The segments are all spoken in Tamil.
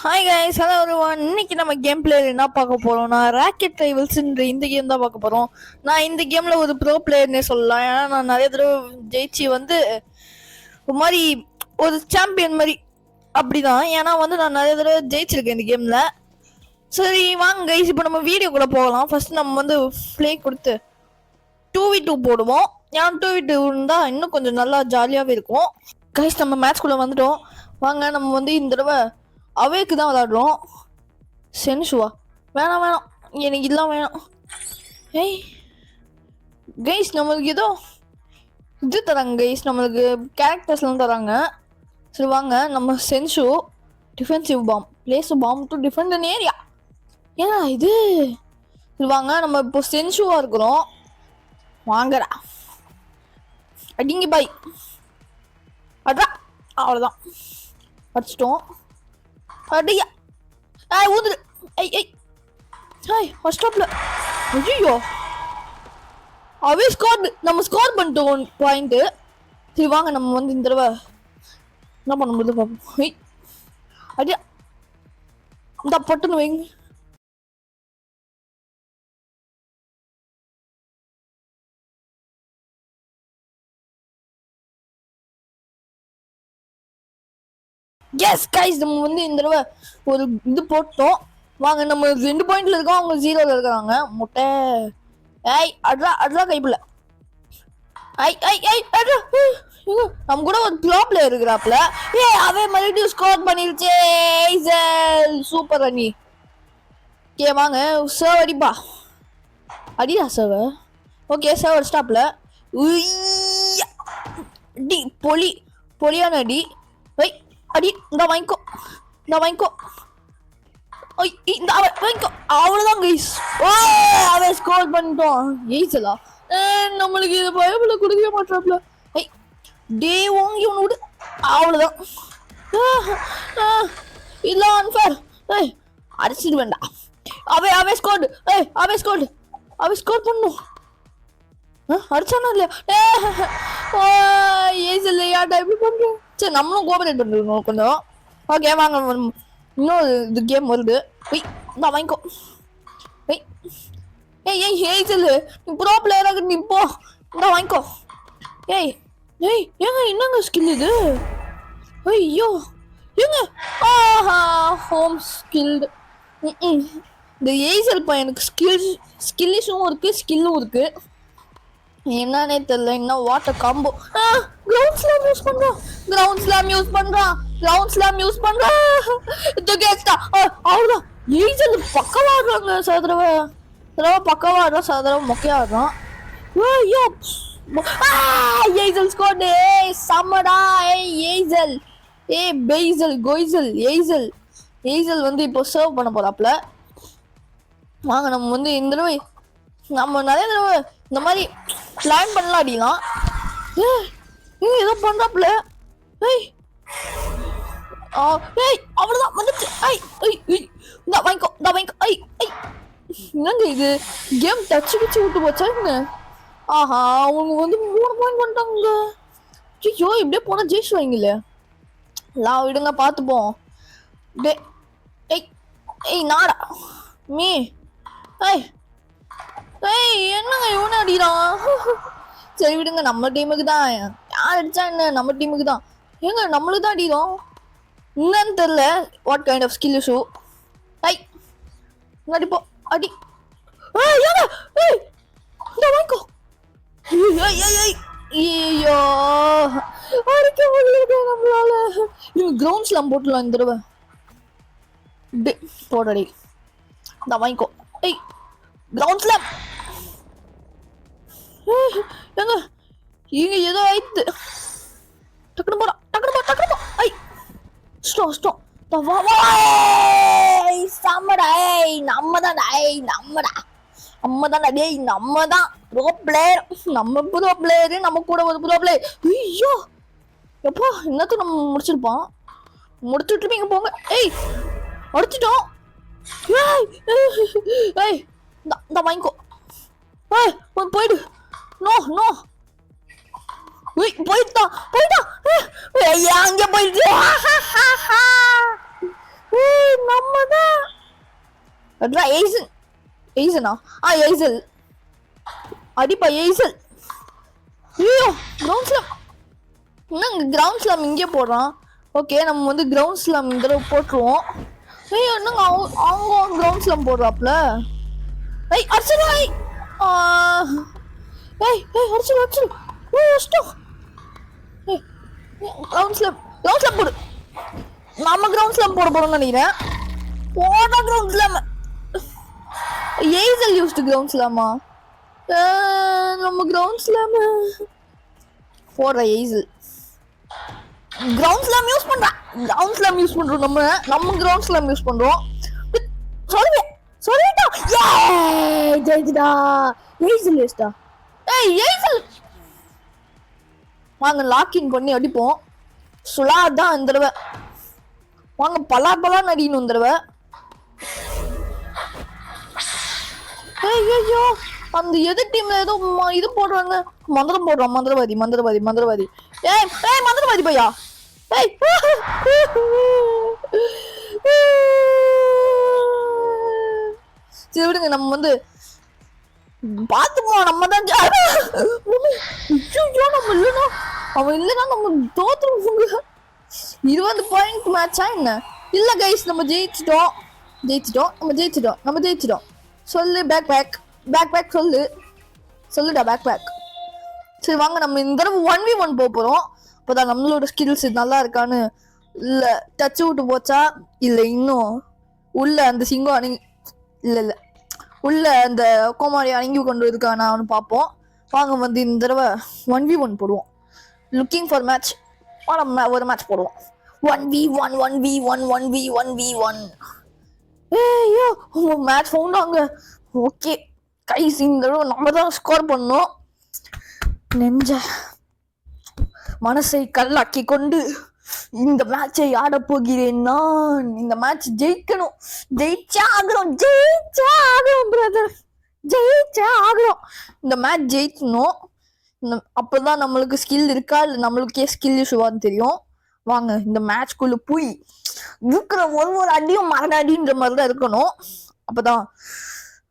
Hi guys, hello everyone. இன்னைக்கு நம்ம கேம் பிளேயர் என்ன பார்க்க போறோம்னா ராக்கெட் ரைவல்ஸ்ன்ற இந்த கேம் தான் பார்க்க போறோம். நான் இந்த கேம்ல ஒரு ப்ரோ பிளேயர்னே சொல்லலாம். ஏன்னா நான் நிறைய தடவை ஜெயிச்சு ஒரு மாதிரி ஒரு சாம்பியன் மாதிரி அப்படிதான். ஏன்னா நான் நிறைய தடவை ஜெயிச்சிருக்கேன் இந்த கேம்ல. சரி வாங்க கைஸ், இப்போ நம்ம வீடியோக்குள்ள போகலாம். ஃபர்ஸ்ட் நம்ம ப்ளே கொடுத்து 2v2 போடுவோம். ஏன்னா 2v2 இருந்தா இன்னும் கொஞ்சம் நல்லா ஜாலியாவே இருக்கும். கைஸ் நம்ம மேட்ச்குள்ள வந்துட்டோம். வாங்க நம்ம இந்த தடவை அவேக்கு தான் விளாடுறோம். சென்சுவா வேணாம் வேணாம், எனக்கு இதெல்லாம் வேணாம். ஏய் கைஸ், நம்மளுக்கு ஏதோ இது தராங்க கைஸ், நம்மளுக்கு கேரக்டர்ஸ்லாம் தராங்க. சரி வாங்க நம்ம சென்சு defensive bomb plays bomb to defend an area. ஏன்னா இது சரி வாங்க நம்ம இப்போ சென்சுவா இருக்கிறோம். வாங்கடா அடிங்க பாய். அட்ரா அவ்வளோதான், அடிச்சிட்டோம். அடியா ஏய் ஊதுரு. ஏய் ஏய் ஹாய் ஹாஸ்டாப்ல. ஐயோ அவே ஸ்கோர், நம்ம ஸ்கோர் பண்ணிட்டோம் பாயிண்ட். சரி வாங்க நம்ம இந்த தடவை என்ன பண்ண முடியுது பார்ப்போம். ஏய் அடியா இந்த பட்டுன்னு வைங்க. எஸ் கைஸ், நம்ம இந்த தடவை ஒரு இது போட்டோம். வாங்க நம்ம 2 பாயிண்ட்ல இருக்கோம், அவங்க 0ல இருக்காங்க. முட்டை ஏய் அட்ரா அட்ரா கைப்புல. ஐ ஐ ஐ அட்ரா. நம்ம கூட ஒரு ப்ரோ பிளேயர் இருக்கிறாப்ல. ஏய் அவன் மறுபடியும் ஸ்கோர் பண்ணிருச்சே. சூப்பர் அண்ணி. ஓகே வாங்க சர்வ் அடிப்பா. அடியா சர்வ். ஓகே சர்வர் ஸ்டாப்ல. டி பொலி பொலியான அடி. வை அடி இந்த வாங்கிக்கோ, இந்த வாங்கிக்கோ. இந்த வாங்கிக்கோ. அவ்வளோதான் கைஸ். அவன் ஸ்கோர் பண்ணிட்டோம். எய்சலா நம்மளுக்கு இது பயபுல கொடுக்கவே மாட்டாப்ல. ஐய் டே வாங்கி ஒன்று விடு. அவ்வளோதான். இல்ல அன்ஃபேர். ஏய் அடிச்சிட்டு வேண்டாம். அவன் ஸ்கோர்டு. அவன் ஸ்கோர்டு. அவன் ஸ்கோர் பண்ணும். அடிச்சானா இல்லையா? ஏஜ் யார்டா எப்படி பண்றோம். சரி நம்மளும் கோஆபரேட் பண்ணுறோம் கொஞ்சம். ஓகே வாங்க இன்னொரு இது கேம் வருது. வெய் இந்த வாங்கிக்கோ. வெய் ஏய் ஏய் ஏஜல், நீ ப்ரோ பிளேயராக நீ போ. இந்த வாங்கிக்கோ. ஏய் ஏய் ஏங்க என்னங்க ஸ்கில் இது? ஐயோ ஏங்க ஆஹா ஹோம் ஸ்கில்டு. இந்த ஏஜல் பையனுக்கு ஸ்கில்லிஷும் இருக்கு ஸ்கில்லும் இருக்கு. என்னன்னே தெரியல. என்ன water combo. Ground slam use பண்றான். கிரவுண்ட் ஸ்லாம் யூஸ் பண்றான். கிரவுண்ட் ஸ்லாம் யூஸ் பண்றான். துகேஸ்டா அவ்வளவுதான். ஏஜல் பக்கவா ஆடுறாங்க. சதரவ பக்கவா ஆடுறான். சதரவ மொக்கையா ஆடுறான். ஐயோ ஏஜல் ஸ்கோர். ஏய் சம்மடா. ஏய் ஏஜல் பெய்சல் கோய்சல் ஏஜல். ஏஜல் இப்போ சர்வ் பண்ண போறாப்ல. வாங்க நம்ம இந்த தடவை நம்ம நிறைய தடவை இந்த மாதிரி பிளான் பண்ணலாம் அடிக்கலாம். ஏதோ பண்றாப்ல. ஏய் அவ்வளவுதான் வந்துச்சு. இந்த வாங்கிக்கோ இந்த வாங்கிக்கோ. என்னங்க இது கேம் டச்சு கிச்சு விட்டு போச்சா என்ன? ஆஹா அவங்க 3 பாயிண்ட் பண்ணிட்டாங்க. ஐயோ இப்படியே போனா ஜெயிச்சுவாங்கல்ல. எல்லாம் விடுங்க பார்த்துப்போம். ஏய் நாடா மீ. என்னங்க இவனை அடிக்கிறான். சரி விடுங்க, நம்ம டீமுக்கு தான். யார் அடிச்சா என்ன, நம்ம டீமுக்கு தான். ஏங்க நம்மளுக்கு தான் அடிக்கிறோம். என்னன்னு தெரியல. வாட் கைண்ட் ஆஃப் ஸ்கில் ஷூ. அடிப்போ அடி. வாங்கிக்கோ. ஐயோ அடிக்க முடியல நம்மளால. நீங்க கிரவுண்ட் ஸ்லாம் போட்டுலாம் இந்த தடவை. போடடி இந்த வாங்கிக்கோ. Ground slam. ஏங்க இங்க ஏதோ ஆயிடுது. டக்குனு போறா டக்குனு போ டக்குனு போ. ஸ்டோ சம்மடா. நம்மதான் நம்மதான் ப்ரோ பிளேயர். நம்ம ப்ரோ பிளேயரு, நம்ம கூட ஒரு ப்ரோ பிளேயர். ஐயோ எப்போ என்னத்துக்கு நம்ம முடிச்சிருப்போம். முடிச்சுட்டு இருப்பீங்க போங்க. அடிச்சிட்டோம். இந்த வாங்கிக்கோ. போயிடு. நோ போயிட்டா. அங்க போயிடுச்சு. அதான் எய்சன். எய்சனா? எய்சல். அடிப்பா எய்சல். ஐயோ கிரவுண்ட் ஸ்லாம். என்னங்க கிரவுண்ட் ஸ்லாம் இங்கே போடுறான்? ஓகே நம்ம வந்து கிரவுண்ட் ஸ்லாம் இந்த தடவை போட்டுருவோம். ஐயோ என்னங்க அவங்க கிரவுண்ட் ஸ்லாம் போடுறாப்ல. அடிச்சிடும். அடிச்சிடும். கஷ்டம். கிரவுண்ட் ஸ்லாம் போடு. நம்ம கிரவுண்ட் ஸ்லாம் போட போறோம்னு நினைக்கிறேன். போடா கிரவுண்ட் ஸ்லாம். எய்சல் யூஸ்டு கிரவுண்ட் ஸ்லாமா? நம்ம கிரவுண்ட் ஸ்லாம் போடுற எய்சல் கிரவுண்ட் ஸ்லாம் யூஸ் பண்றான். கிரவுண்ட் ஸ்லாம் யூஸ் பண்றோம். நம்ம கிரவுண்ட் ஸ்லாம் யூஸ் பண்றோம். சொல்லிட்டா ஜெயிச்சுடா. எய்சல் யூஸ்டா. எய்சல் வாங்க லாக்கின் பண்ணி அடிப்போம். சுலா தான் இந்த தடவை. வாங்க பலான்னு அடிக்கணும் இந்த தடவை. ஐயோ அந்த எதிர் டீம்ல ஏதோ இது போடுறாங்க. மந்திரம் போடுறான். மந்திரவாதி. ஏய் மந்திரவாதி பையா. சரி விடுங்க நம்ம வந்து பாத்துப்போம். நம்ம தான் அவன் இல்லைன்னா நம்ம தோத்துருவோங்க. 20 பாயிண்ட் மேட்சா என்ன? இல்ல கைஸ் நம்ம ஜெயிச்சிட்டோம். சொல்லு பேக் சொல்லுடா பேக். சரி வாங்க நம்ம இந்த தடவை 1v1 போறோம். அப்பதான் நம்மளோட ஸ்கில்ஸ் நல்லா இருக்கான்னு, இல்ல டச் விட்டு போச்சா, இல்ல இன்னும் உள்ள அந்த சிங்கம் இல்ல உள்ள அந்த கோமாரி அணங்கி கொண்டு இருக்கான்னு அவனு பார்ப்போம். வாங்க வந்து இந்த தடவை 1v1 போடுவோம். Looking for match. ஒரு மேட்ச் போடுவோம். 1v1. ஐயோ மேட்ச் ஃபவுண்டாங்க. ஓகே கைஸ் இந்த தடவை நம்ம தான் ஸ்கோர் பண்ணோம். மனசை கல்லாக்கி கொண்டு இந்த மேட்சை ஆட போகிறேன் நான். இந்த மேட்ச் ஜெயிக்கணும். ஜெயிச்சா ஆகணும் பிரதர். இந்த மேட்ச் ஜெயிக்கணும். அப்பதான் நம்மளுக்கு ஸ்கில் இருக்கா இல்லை நம்மளுக்கே ஸ்கில் இஷ்யூவான்னு தெரியும். வாங்க இந்த மேட்ச்குள்ள போய் இருக்கிற ஒரு அடியும் மரணடின்ற மாதிரி தான் இருக்கணும். அப்பதான்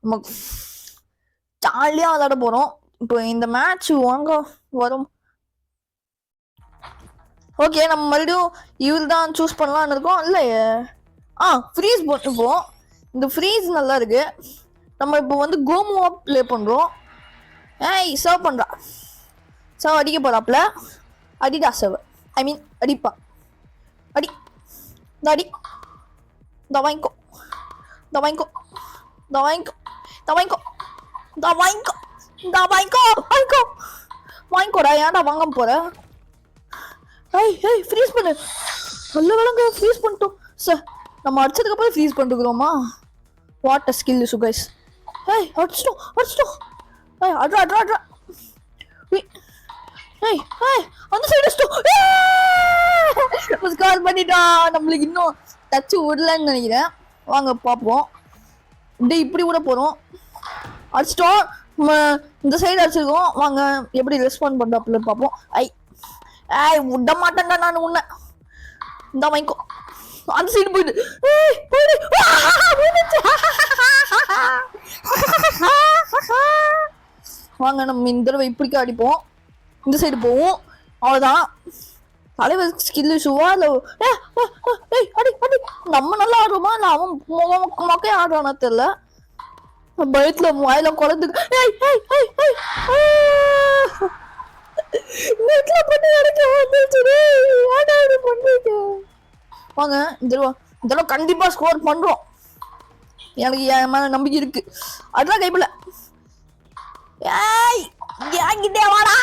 நம்ம ஜாலியா விளையாட போறோம். இப்போ இந்த மேட்ச் வாங்க வரும். ஓகே நம்ம மறுபடியும் இவர் தான் சூஸ் பண்ணலான்னு இருக்கோம். இல்லையே ஃப்ரீஸ் போட்டுப்போம். இந்த ஃப்ரீஸ் நல்லா இருக்கு. நம்ம இப்போ வந்து கோமுவா ப்ளே பண்றோம். சர்வ் பண்றா. சர்வ் அடிக்க போறாப்ல. அடிடா சர்வ். அடிப்பா. அடி. வாங்கிக்கோ. வாங்கிக்கோடா. ஏன்டா வாங்க போற? ஃப்ரீஸ் பண்ணு. நல்ல வேலைங்க ஃப்ரீஸ் பண்ணிட்டோம். சார் நம்ம அடிச்சதுக்கு அப்புறம் ஃப்ரீஸ் பண்ணிட்டுக்கிறோமா? What a skill is guys. அடிச்சிட்டோம். அட்ரா. அந்த சைடு ஸ்கோர் பண்ணிட்டா. நம்மளுக்கு இன்னும் டச் விடலன்னு நினைக்கிறேன். வாங்க பார்ப்போம். இப்படி விட போறோம். அடிச்சிட்டோம். இந்த சைடு அடிச்சிருக்கோம். வாங்க எப்படி ரெஸ்பாண்ட் பண்றாப்புல பார்ப்போம். விட மாட்டேன்டா நான் உன்னை. இந்த வாங்கிக்கோ. அந்த சைடு போயிடு. வாங்க நம்ம இந்த தடவை இப்படிக்கா அடிப்போம். இந்த சைடு போவோம். அவ்வளவுதான். தலைவர் ஸ்கில் ஷூவா இல்ல அடி. நம்ம நல்லா ஆடுறோமா இல்ல அவன் மொக்கையா ஆடுறானா தெரியல. பயத்துல வாயில குழந்தை வாங்க இந்த கண்டிப்பா ஸ்கோர் பண்றோம். எனக்கு என் மேல நம்பிக்கை இருக்கு. அதுதான் கைப்பில. என்கிட்டே வாடா.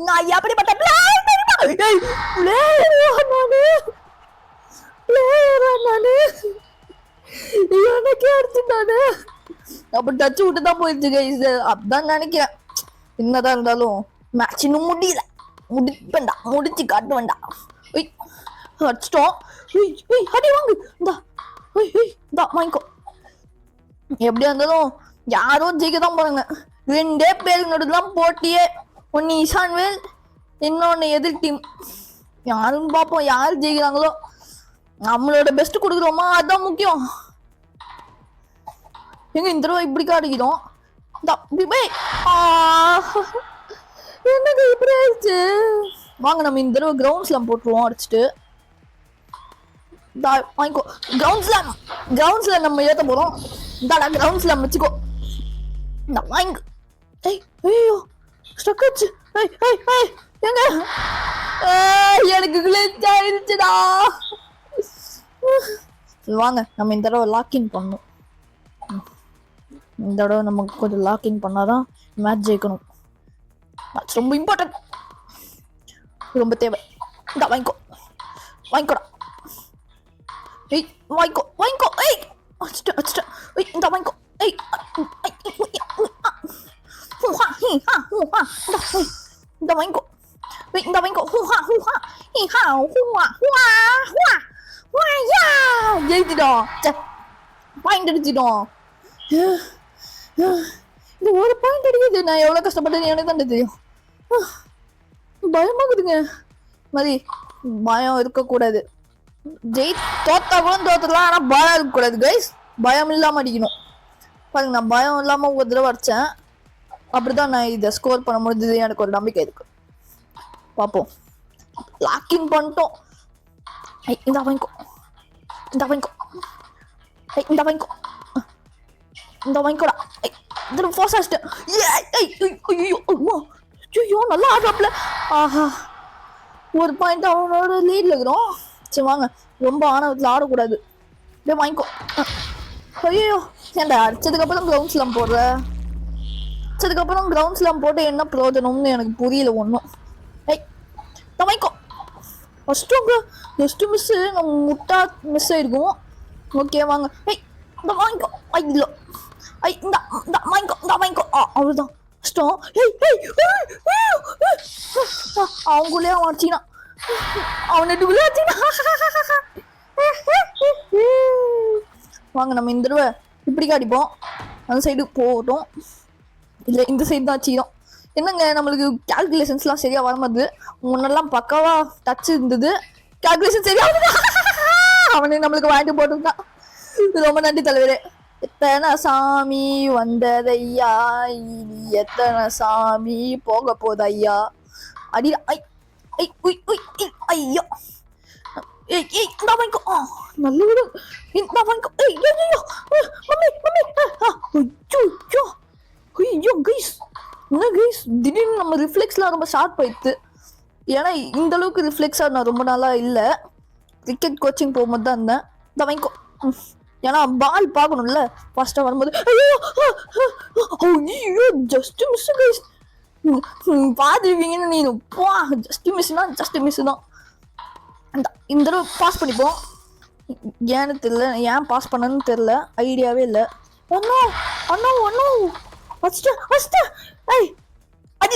நான் எப்படிப்பட்ட எனக்கே அடிச்சுட்டானு. அப்ப டச் விட்டுதான் போயிடுச்சு. அப்படிதான் நினைக்கிறேன். என்னதான் இருந்தாலும் மேட்ச் இன்னும் முடியல. முடிப்பேன்டா. முடிச்சு காட்டுவேன்டா. அடிச்சிட்டோம். அடி வாங்கு. இந்தா வாங்கிக்கோ. எப்படியா இருந்தாலும் யாரும் ஜெயிக்க தான் போறாங்க. 2 பேருக்கு நடுதான் போட்டியே. ஒன்னு இசான்வேல், இன்னொன்னு எதிர் டீம். யாருன்னு பார்ப்போம். யாரு ஜெயிக்கிறாங்களோ நம்மளோட பெஸ்ட் கொடுக்குறோமா, அதுதான் முக்கியம். எங்க இந்த தடவை இப்படி அடிக்கிறோம். என்னங்க இப்படி ஆயிடுச்சு. வாங்க நம்ம இந்த தடவை கிரவுண்ட் ஸ்லாம் போட்டுருவோம் அடிச்சுட்டு. வாங்கிக்கோ கிரவுண்ட் ஸ்லாம் நம்ம ஏத்த போறோம். இந்தாடா கிரவுண்ட் ஸ்லாம் வச்சுக்கோ. இந்த வாங்க. ஐயோ ஸ்டக் ஆச்சு. எங்க எனக்கு கிளிச் ஆயிடுச்சுடா. வாங்க நம்ம இந்த தடவை லாக்கின் பண்ணணும். இந்த தடவை நமக்கு கொஞ்சம் லாக்கின் பண்ணாதான் மேட்ச் ஜெயிக்கணும். மேட்ச் ரொம்ப இம்பார்ட்டன்ட், ரொம்ப தேவை. இந்த வாங்கிக்கோடா. வாங்கிக்கோ. இந்த வாங்கிக்கோ. இந்த வாங்கிக்கோ. ஜெயிச்சிட்டோம். பாயிண்ட் அடிச்சிட்டோம். இது ஒரு பாயிண்ட் அடிக்குது. நான் எவ்வளவு கஷ்டப்பட்டேன்னு எனக்கு தான் தெரியும். பயமாகுதுங்க. மாதிரி பயம் இருக்கக்கூடாது. தோத்தா கூட தோத்துக்கலாம், ஆனா பயம் இருக்கக்கூடாது கைஸ். பயம் இல்லாம அடிக்கணும். பாருங்க நான் பயம் இல்லாம ஒரு தடவை அடிச்சேன். அப்படிதான் நான் இதை ஸ்கோர் பண்ண முடிஞ்சது. எனக்கு ஒரு நம்பிக்கை இருக்கு. பார்ப்போம். லாக்கின் பண்ணிட்டோம். இந்த வாங்கிக்கோ. வாங்கிக்கோடா. இது ஃபோர்ஸ் ஆஸ்ட். ஐயோ நல்லா ஆடுறாப்ல. ஆஹா ஒரு பாயிண்ட் அவனோட லீட்ல இருக்கிறோம். சரி வாங்க, ரொம்ப ஆணவத்தில் ஆடக்கூடாது. அப்படியே வாங்கிக்கோ. ஐயோ ஏன்டா அடிச்சதுக்கப்புறம் கிரவுண்ட் ஸ்லாம் போடுற? அடிச்சதுக்கப்புறம் கிரவுண்ட் ஸ்லாம் போட்டு என்ன பிரயோஜனம்னு எனக்கு புரியல ஒன்றும். வாங்கிக்கோ. ஃபஸ்ட்டு ஜஸ்ட் மிஸ், நம்ம முட்டா மிஸ் ஆயிருக்கும். ஓகே வாங்க. இந்த வாங்கிக்கோ. இல்லை இந்த வாங்கிக்கோ. அவ்வளோதான் கஷ்டம். அவங்களே அவன் அடிச்சினா அவனுக்கு வாங்க நம்ம இந்த தடவை இப்படி அடிப்போம். அந்த சைடு போகட்டும். இல்லை இந்த சைடு தான் அடிச்சிக்கிறோம். என்னங்க நம்மளுக்கு கால்குலேஷன்ஸ்லாம் சரியா வரும்போது முன்னெல்லாம் பக்காவா டச் இருந்தது. கால்குலேஷன் சரியா அவனே நம்மளுக்கு வாங்கிட்டு போட்டுருக்கான். ரொம்ப நன்றி தலைவரே. எத்தனை சாமி வந்ததையா, இனி எத்தனை சாமி போக போதையா. அடிடா. ஐயோ இந்த வாங்கிக்கோ. நல்ல விடு. இந்த வாங்கிக்கோ. ஐயோ கைஸ், என்ன கைஸ் திடீர்னு நம்ம ரிஃப்ளெக்ஸ்லாம் ரொம்ப ஷார்ப் ஆயிடுது. ஏன்னா இந்த அளவுக்கு ரிஃப்ளெக்ஸாக நான் ரொம்ப நாளாக இல்லை. கிரிக்கெட் கோச்சிங் போகும்போது தான் இருந்தேன். இந்த வாங்கிக்கோ. ஏன்னா பால் பார்க்கணும்ல ஃபர்ஸ்ட்டாக வரும்போது. ஐயோ ஜஸ்ட் மிஸ் கைஸ். பார்த்துருவீங்கன்னு நீ பா. ஜஸ்ட் மிஸ் தான். இந்த தடவை பாஸ் பண்ணிப்போம். ஏன்னு தெரியல, ஏன் பாஸ் பண்ணன்னு தெரியல, ஐடியாவே இல்லை.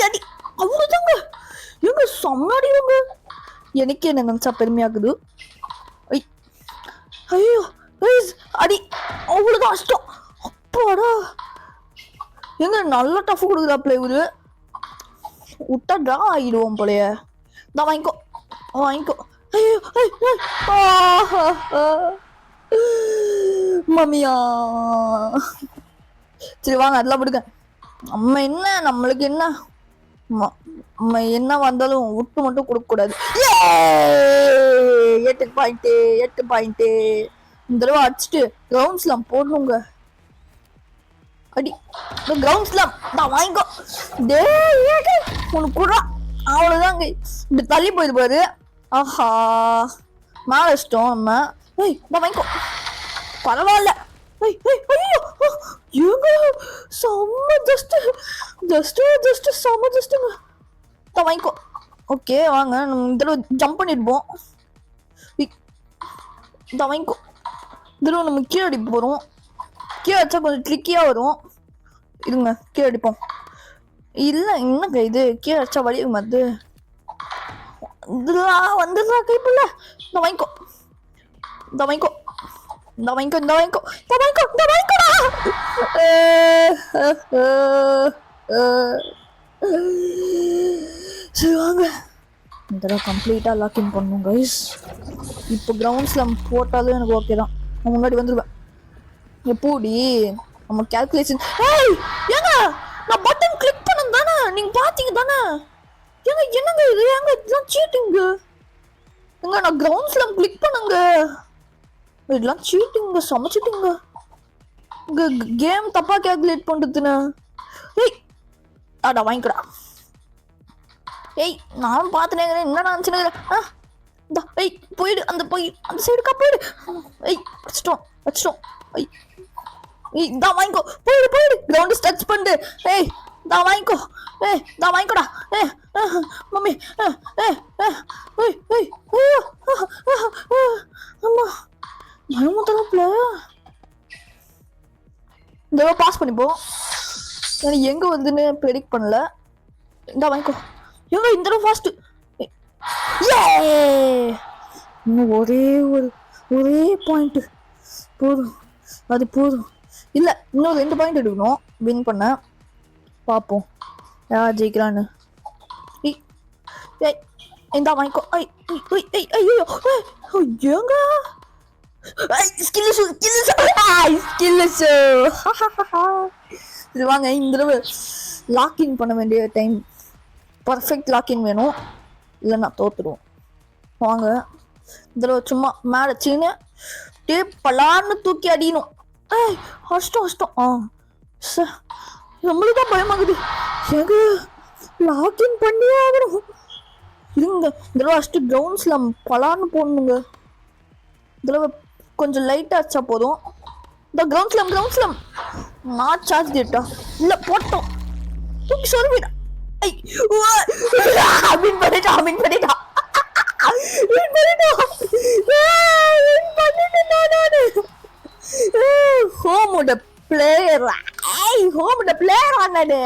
அடி அவ்வளோதாங்க. எங்க செம்மடிங்க. எனக்கே என்ன நினைச்சா பெருமையாக்குது. ஐயோ அடி அவ்வளோதான் கஷ்டம். அப்பாடா எங்க நல்லா டஃப் கொடுக்குறாப்ல இவரு. விட்டா ட்ரா ஆகிடுவோம் போலைய. தான் வாங்கிக்கோ. ஐயோ மம்மியா. சரி வாங்க அதெல்லாம் விடுங்க. நம்மளுக்கு என்ன நம்ம என்ன வந்தாலும் விட்டு மட்டும் கொடுக்க கூடாது. 8 பாயிண்ட். இந்த தடவை அடிச்சுட்டு கிரவுண்ட் ஸ்லாம் போடணுங்க. அடி கிரவுண்ட் ஸ்லாம் தான் வாங்கிக்கோ. உனக்கு கூட அவ்வளோதாங்க. இப்படி தள்ளி போயிருப்பாரு. ஆஹா மேலே வச்சிட்டோம் நம்ம. தான் வாங்கிக்கோ. பரவாயில்ல. ஏங்க செம்ம ஜஸ்ட் செம்ம ஜஸ்ட்டுங்க. தான் வாங்கிக்கோ. ஓகே வாங்க நம்ம இந்த தடவை ஜம்ப் பண்ணிருப்போம். தான் வாங்கிக்கோ. இந்த தடவை நம்ம கீழே அடிக்க போகிறோம். கீழே அடிச்சா கொஞ்சம் ட்ரிக்கியாக வரும். இருங்க கீழே அடிப்போம். இல்லை என்னங்க இது கீழே அடிச்சா வழி மாது. இதெல்லாம் வந்துடுறா கைப்பில்ல. இந்த வாங்கிக்கோ. சரி வாங்க இந்த தடவை கம்ப்ளீட்டாக லாக்கின் பண்ணணும் கைஸ். இப்போ கிரவுண்ட் ஸ்லாம் போட்டாலும் எனக்கு ஓகே தான். நான் முன்னாடி வந்துடுவேன். எப்படி நம்ம கால்குலேஷன். ஏய் ஏங்க நான் பட்டன் கிளிக் பண்ணேன் தானே, நீங்க பாத்தீங்க தானே? ஏங்க என்னங்க இது, ஏங்க இதெல்லாம் சீட்டிங். ஏங்க நான் கிரவுண்ட் ஸ்லம் கிளிக் பண்ணுங்க, இதெல்லாம் சீட்டிங், சமைச்சிட்டுங்க. இங்க கேம் தப்பா கால்குலேட் பண்றதுன்னு. ஏய் அடா வாங்கிக்கடா. ஏய் நானும் பார்த்துனே என்ன நினச்சுன்னு. ஏய் போயிடு, அந்த போய் அந்த சைடுக்கா போயிடு. ஏய் வச்சிட்டோம். ஏய் இதான் வாங்கிக்கோ, போயிடு கிரவுண்ட் டச் பண்ணு. ஏய் தான் வாங்கிக்கோ, தான் வாங்கிக்கோடா. மம்மி அம்மா பயமுத்தரப்புல இந்த தடவை பாஸ் பண்ணிப்போம். எனக்கு எங்க வந்துன்னு ப்ரெடிக்ட் பண்ணல. இந்த வாங்கிக்கோ. எங்க இந்த தடவை ஃபாஸ்ட். இன்னும் ஒரே பாயிண்ட் போதும், அது போதும். இல்ல இன்னும் 2 பாயிண்ட் எடுக்கணும் வின் பண்ண. பார்ப்போம் யார் ஜெயிக்கிறான்னு. இந்த வாங்கிக்கோ. ஏங்க இது வாங்க, இந்த தடவை லாக்இன் பண்ண வேண்டிய டைம். பர்ஃபெக்ட் லாக்இன் வேணும், இல்லைன்னா தோத்துருவோம். வாங்க இந்த தடவை சும்மா மேலே சீனு டேப் பலான்னு தூக்கி அடிக்கணும். கஷ்டம். நம்மளுக்கு தான் பயமாகுது. எங்க லாக்இன் பண்ணியே ஆகணும். இருங்க இந்த தடவை ஃபஸ்ட்டு கிரவுண்ட்ஸ்ல பலான்னு போடணுங்க. இந்த தடவை கொஞ்சம் லைட்டாக அடிச்சா போதும். இந்த கிரவுண்ட் ஸ்லம் நான் சார்ஜ் டேட்டா இல்லை போட்டோம் தூக்கி சொல்லிடா. ஹோமோட பிளேயர் ஆனாடு.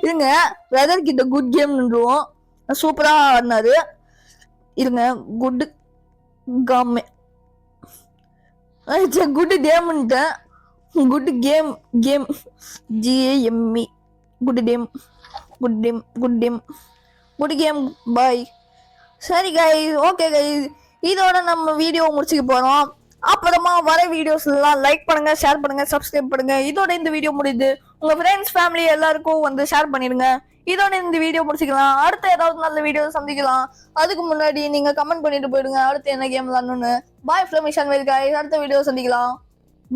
இருங்க வெதர் கிட்ட குட் கேம்ன்றோம், சூப்பரா ஆடினாரு. இருங்க குட் காமே குட் டேம்ன்ட்டேன். Good game GAME good game bye. சரி கைஸ், ஓகே கைஸ், இதோட நம்ம வீடியோ முடிச்சுக்க போறோம். அப்புறமா வர வீடியோஸ் எல்லாம் லைக் பண்ணுங்க, ஷேர் பண்ணுங்க, சப்ஸ்கிரைப் பண்ணுங்க. இதோட இந்த வீடியோ முடியுது. உங்க ஃப்ரெண்ட்ஸ் ஃபேமிலி எல்லாருக்கும் வந்து ஷேர் பண்ணிடுங்க. இதோட இந்த வீடியோ முடிச்சுக்கலாம். அடுத்த ஏதாவது நல்ல வீடியோ சந்திக்கலாம். அதுக்கு முன்னாடி நீங்க கமெண்ட் பண்ணிட்டு போயிடுங்க அடுத்து என்ன கேம் விளாடணும்னு. Bye from mission Vel guys, அடுத்த வீடியோ சந்திக்கலாம்.